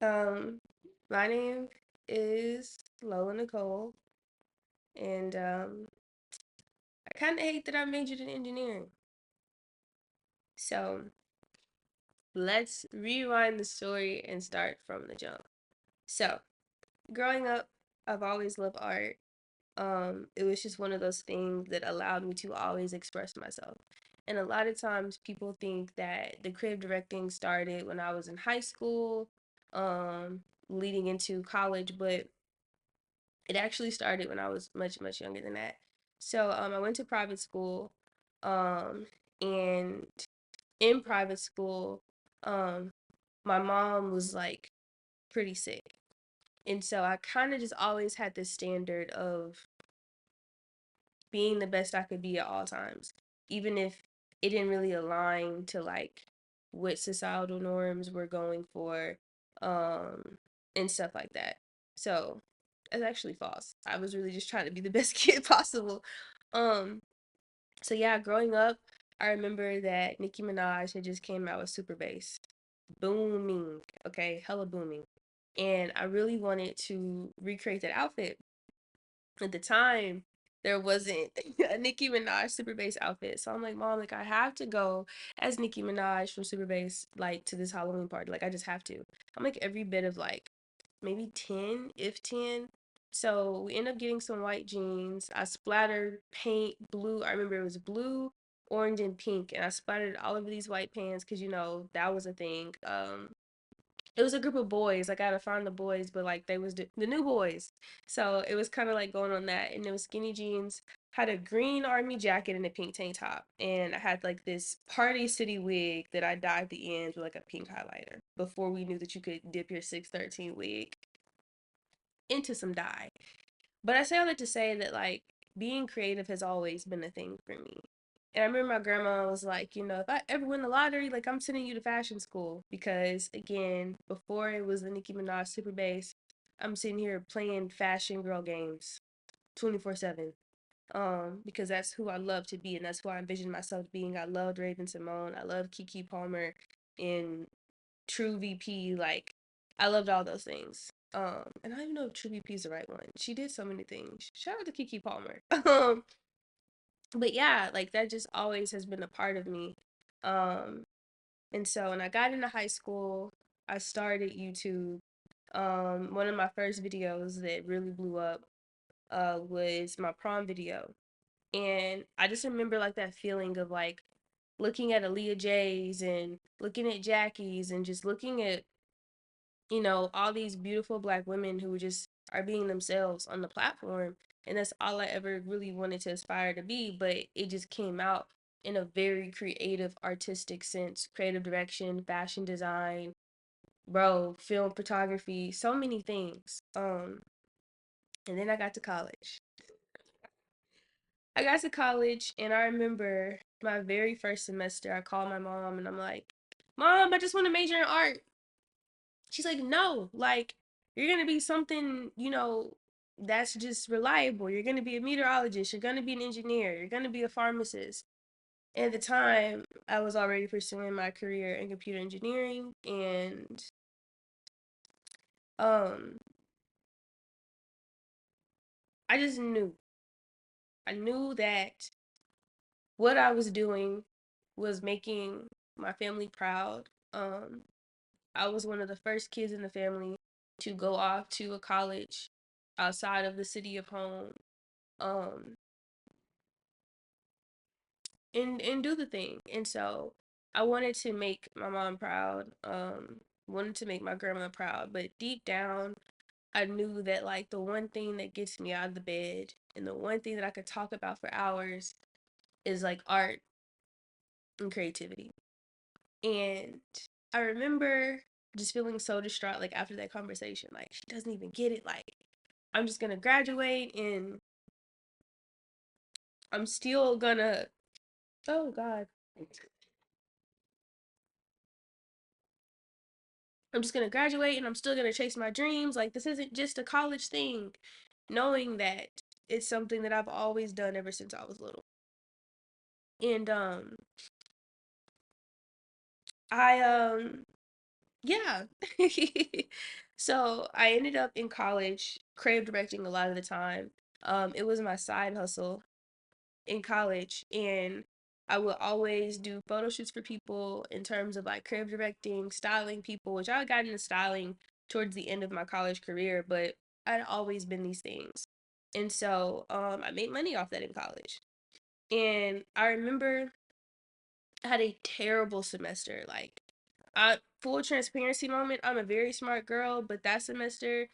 Um, my name is Lola Nicole, and I kind of hate that I majored in engineering. So let's rewind the story and start from the jump. So, growing up, I've always loved art. It was just one of those things that allowed me to always express myself. And a lot of times people think that the creative directing started when I was in high school, leading into college, but it actually started when I was much, much younger than that. So I went to private school, um, and in private school, um, my mom was like pretty sick. And so I kind of just always had this standard of being the best I could be at all times, even if it didn't really align to like what societal norms were going for, um, and stuff like that. So that's actually false. I was really just trying to be the best kid possible. Um, so yeah, growing up, I remember that Nicki Minaj had just came out with Super Bass. Booming, okay, hella booming. And I really wanted to recreate that outfit at the time there wasn't a Nicki Minaj Super Bass outfit. So I'm like, Mom, like I have to go as Nicki Minaj from Super Bass, like to this Halloween party. Like I just have to. I'm like every bit of like maybe 10, if 10. So we end up getting some white jeans. I splattered paint blue. I remember it was blue, orange, and pink. And I splattered all over these white pants because that was a thing. It was a group of boys. I gotta find the boys, but like they was the new boys. So it was kind of like going on that, and it was skinny jeans. Had a green army jacket and a pink tank top, and I had like this Party City wig that I dyed the ends with like a pink highlighter. Before we knew that you could dip your 613 wig into some dye. But I say all that to say that like being creative has always been a thing for me. And I remember my grandma was like, if I ever win the lottery, like I'm sending you to fashion school because again, before it was the Nicki Minaj Super Bass, I'm sitting here playing fashion girl games 24/7. Because that's who I love to be and that's who I envisioned myself being. I loved Raven Simone, I loved Kiki Palmer in True VP, like I loved all those things. And I don't even know if True VP is the right one. She did so many things. Shout out to Kiki Palmer. But yeah, like that just always has been a part of me. Um, and so when I got into high school, I started YouTube. One of my first videos that really blew up was my prom video. And I just remember like that feeling of like looking at Aaliyah J's and looking at Jackie's and just looking at all these beautiful black women who just are being themselves on the platform. And that's all I ever really wanted to aspire to be. But it just came out in a very creative, artistic sense, creative direction, fashion design, bro, film photography, so many things. And then I got to college. I got to college and I remember my very first semester, I called my mom and I'm like, Mom, I just want to major in art. She's like, no, like you're gonna be something, that's just reliable. You're gonna be a meteorologist, you're gonna be an engineer, you're gonna be a pharmacist. And at the time, I was already pursuing my career in computer engineering and um I just knew. I knew that what I was doing was making my family proud. I was one of the first kids in the family to go off to a college outside of the city of home. Um, and do the thing. And so I wanted to make my mom proud. Wanted to make my grandma proud, but deep down I knew that like the one thing that gets me out of the bed and the one thing that I could talk about for hours is like art and creativity. And I remember just feeling so distraught like after that conversation. Like she doesn't even get it. Like I'm just gonna graduate and I'm still gonna oh God. I'm just gonna graduate and I'm still gonna chase my dreams. Like this isn't just a college thing. Knowing that it's something that I've always done ever since I was little. And I Yeah. So I ended up in college crave directing a lot of the time. It was my side hustle in college, and I would always do photo shoots for people in terms of like crib directing, styling people, which I got into styling towards the end of my college career, but I'd always been these things. And so I made money off that in college. And I remember I had a terrible semester. Like, full transparency moment, I'm a very smart girl, but that semester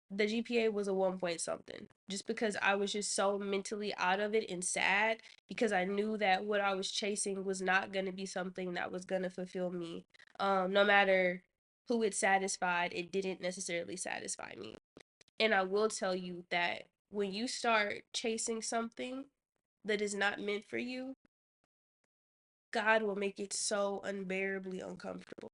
the GPA was a 1 point something, just because I was just so mentally out of it and sad because I knew that what I was chasing was not going to be something that was going to fulfill me. No matter who it satisfied, it didn't necessarily satisfy me. And I will tell you that when you start chasing something that is not meant for you, God will make it so unbearably uncomfortable.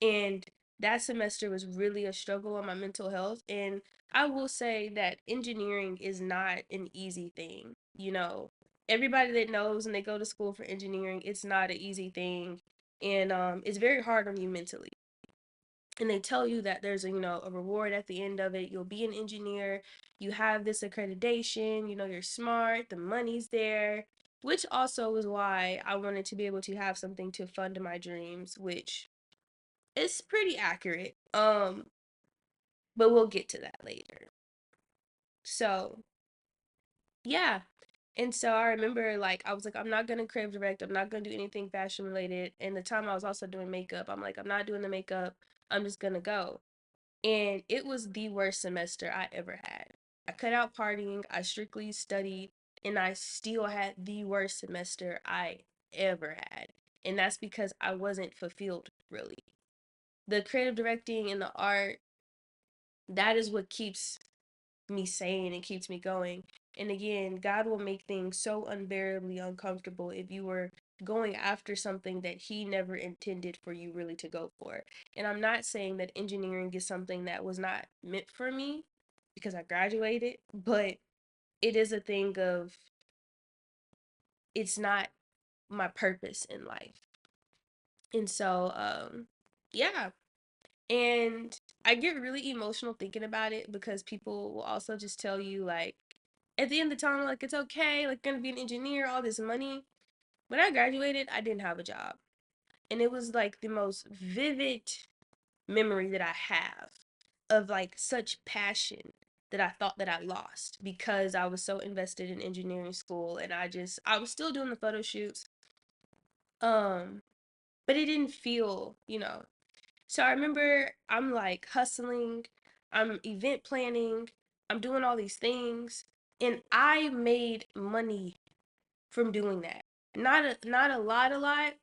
And that semester was really a struggle on my mental health. And I will say that engineering is not an easy thing. You know, everybody that knows when they go to school for engineering, it's not an easy thing. And it's very hard on you mentally. And they tell you that there's a reward at the end of it. You'll be an engineer, you have this accreditation, you're smart, the money's there, which also was why I wanted to be able to have something to fund my dreams, which is pretty accurate. But we'll get to that later. So, yeah. And so I remember like I was like, I'm not gonna crave direct, I'm not gonna do anything fashion related. And the time I was also doing makeup, I'm like, I'm not doing the makeup, I'm just gonna go. And it was the worst semester I ever had. I cut out partying, I strictly studied, and I still had the worst semester I ever had. And that's because I wasn't fulfilled really. The creative directing and the art, that is what keeps me sane and keeps me going. And again, God will make things so unbearably uncomfortable if you were going after something that He never intended for you really to go for. And I'm not saying that engineering is something that was not meant for me because I graduated, but it is a thing of it's not my purpose in life. And so, yeah. And I get really emotional thinking about it because people will also just tell you, like, at the end of the time, like, it's okay, like, gonna be an engineer, all this money. When I graduated, I didn't have a job. And it was like the most vivid memory that I have of like such passion that I thought that I lost because I was so invested in engineering school and I was still doing the photo shoots. Um, but it didn't feel. So I remember I'm like hustling, I'm event planning, I'm doing all these things, and I made money from doing that. Not a lot,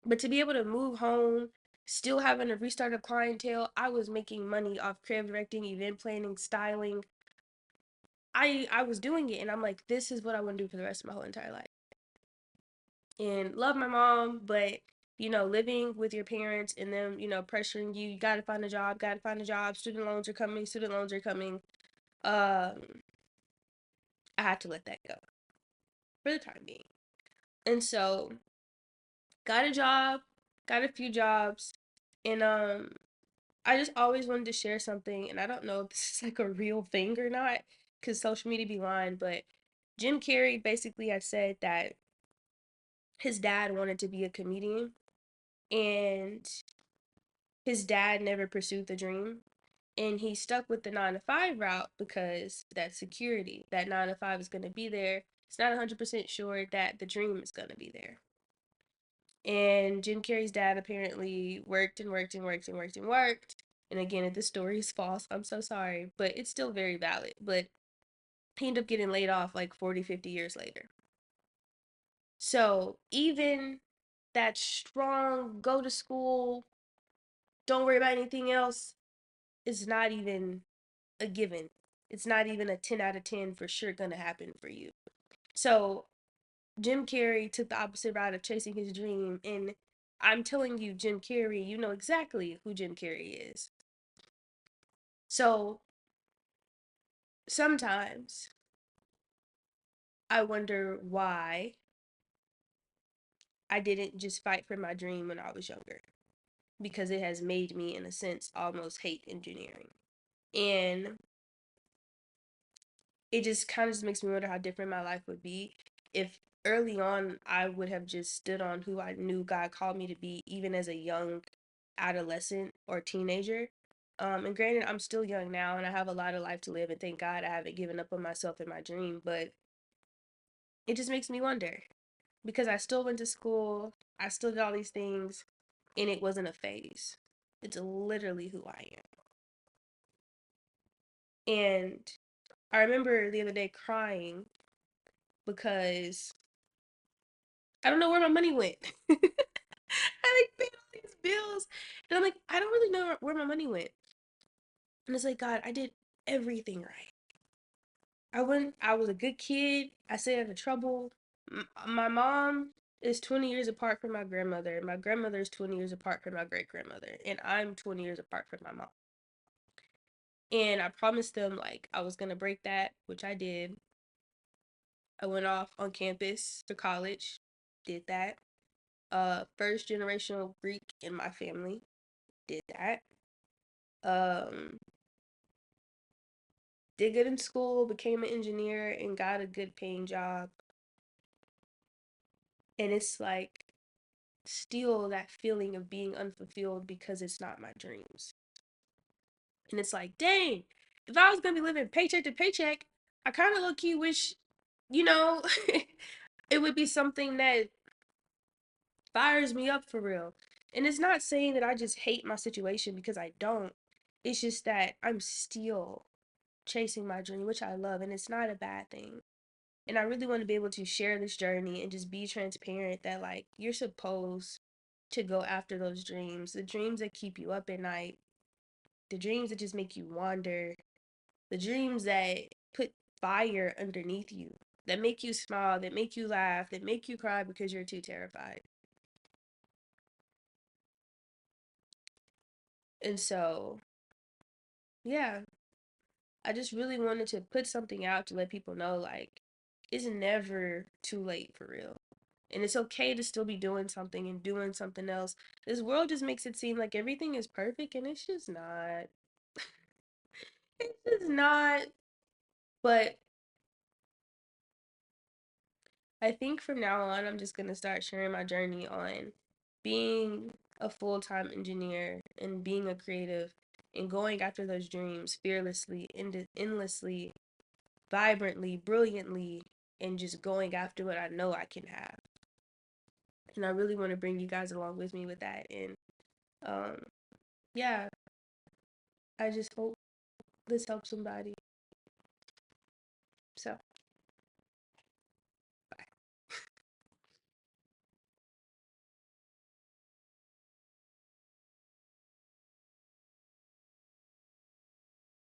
but to be able to move home, still having to restart a clientele, I was making money off crib directing, event planning, styling. I was doing it and I'm like, this is what I want to do for the rest of my whole entire life. And love my mom, but living with your parents and them, pressuring you, you gotta find a job, gotta find a job, student loans are coming, student loans are coming. Um, I had to let that go for the time being. And so got a job, got a few jobs, and I just always wanted to share something, and I don't know if this is like a real thing or not, because social media be lying, but Jim Carrey basically had said that his dad wanted to be a comedian, and his dad never pursued the dream. And he stuck with the 9 to 5 route because that security, that 9 to 5 is going to be there. It's not 100% sure that the dream is going to be there. And Jim Carrey's dad apparently worked and worked and worked and worked and worked. And again, if this story is false, I'm so sorry, but it's still very valid. But he ended up getting laid off like 40, 50 years later. So even that strong, go to school, don't worry about anything else, is not even a given. It's not even a 10 out of 10 for sure gonna happen for you. So Jim Carrey took the opposite route of chasing his dream. And I'm telling you, Jim Carrey, you know exactly who Jim Carrey is. So sometimes I wonder why I didn't just fight for my dream when I was younger. because it has made me, in a sense, almost hate engineering. And it just kind of just makes me wonder how different my life would be if early on I would have just stood on who I knew God called me to be, even as a young adolescent or teenager. And granted, I'm still young now and I have a lot of life to live, and thank God I haven't given up on myself and my dream, but it just makes me wonder because I still went to school, I still did all these things, and it wasn't a phase. It's literally who I am. And I remember the other day crying because I don't know where my money went. I like paid all these bills, and I'm like, I don't really know where my money went. And it's like, God, I did everything right. I was a good kid. I stayed out of trouble. My mom is 20 years apart from my grandmother. My grandmother is 20 years apart from my great grandmother. And I'm 20 years apart from my mom. And I promised them, like, I was going to break that, which I did. I went off on campus for college, did that. First generational Greek in my family, did that. Um, did good in school, became an engineer, and got a good paying job. And it's like still that feeling of being unfulfilled because it's not my dreams. And it's like, dang, if I was gonna be living paycheck to paycheck, I kind of low key wish, you know, it would be something that fires me up for real. And it's not saying that I just hate my situation because I don't. It's just that I'm still chasing my dream, which I love, and it's not a bad thing. And I really want to be able to share this journey and just be transparent that, like, you're supposed to go after those dreams, the dreams that keep you up at night, the dreams that just make you wander, the dreams that put fire underneath you, that make you smile, that make you laugh, that make you cry because you're too terrified. And so, yeah, I just really wanted to put something out to let people know, like, it's never too late for real. And it's okay to still be doing something and doing something else. This world just makes it seem like everything is perfect, and it's just not. It's just not. But I think from now on, I'm just going to start sharing my journey on being a full time engineer and being a creative and going after those dreams fearlessly, endlessly, vibrantly, brilliantly, and just going after what I know I can have. And I really want to bring you guys along with me with that. And um, yeah, I just hope this helps somebody. So.